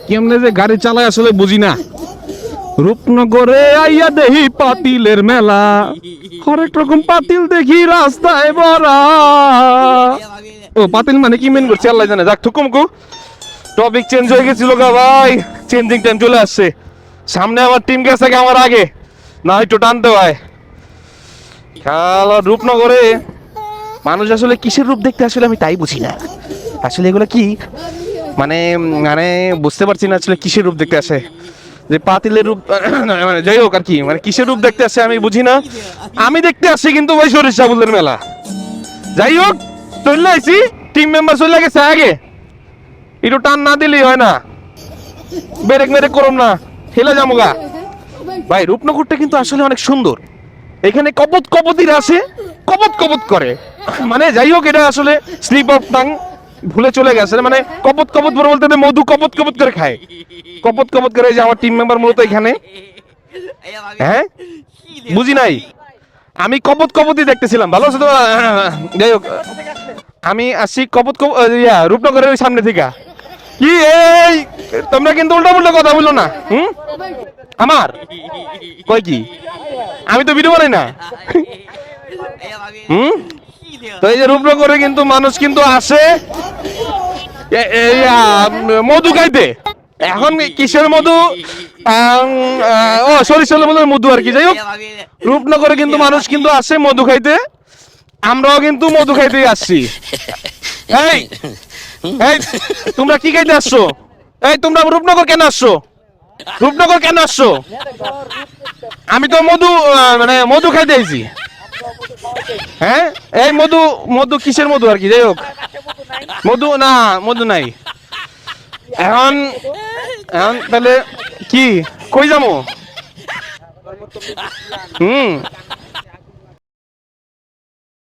কেমনে যে গাড়ি চালায় আসলে বুঝি না। রূপনগরে আইয়া দেহি পাতিলের মেলা, হরেক রকম পাতিল দেখি রাস্তায় ভরা। ও পাতিল মানে কি মেন করছে আল্লাহ জানে। যাক ঠুকুমকু, টপিক চেঞ্জ হয়ে গেছিল গা ভাই, চেঞ্জিং টাইম চলে আসছে। সামনে আমার টিম গেছে আমার আগে, না একটু টানতে হয়। খেলা রূপনগরে মানুষ আসলে কিসের রূপ দেখতে আসলে আমি তাই বুঝি না। আসলে এগুলো কি মানে মানে বুঝতে পারছি না আসলে কিসের রূপ দেখতে আসে। যে পাতিলের রূপ মানে যাই হোক আর কি, মানে কিসের রূপ দেখতে আসে আমি বুঝি না। আমি দেখতে আসছি কিন্তু ওই সরিষা ফুলের মেলা। যাই হোক চলে আইছি, টিম মেম্বার চলে গেছে আগে, একটু টান না দিলেই হয় না। ব্রেক মেরেক করুন না, হেলে যামুগা। ভাই রূপনগরটা কিন্তু আসলে অনেক সুন্দর। এখানে কপত কপতিরা আসে, কপত কপত করে। মানে যাই হোক, এটা আসলে স্লিপ অফ টাং ভুলে চলে গেছে। মানে কপত কপত বলতে মধু কপত কপত করে খায়, কপত কপত করে। যে আমার টিম মেম্বার মূলত এখানে, হ্যাঁ বুঝি নাই। আমি কপত কপতই দেখতেছিলাম, ভালো আছে তো। যাই হোক আমি আসি কপত রূপনগরের ওই সামনে থেকে। কি এই তোমরা কিন্তু উল্টা পুল্টা কথা বললো না। আমার কই কি, আমি তো ভিডিও বানাই না। তো এই যে রূপনগরে কিন্তু মানুষ কিন্তু আসে মধু খাইতে। এখন কিসের মধু, ও সরিষার মধু আর কি। যাই হোক রূপনগরে কিন্তু মানুষ কিন্তু আসে মধু খাইতে, আমরাও কিন্তু মধু খাইতেই আসছি। এই এই তোমরা কি খাইতে আসছো? এই তোমরা রূপনগর কেন আসছো? রূপনগর কেন আসছো? আমি তো মধু মানে মধু খাইতে আইছি। হ্যাঁ এই মধু, মধু কিসের মধু আর কি। যাই হোক মধু না, মধু নাই। এখন এখন তাহলে কি কই যাবো?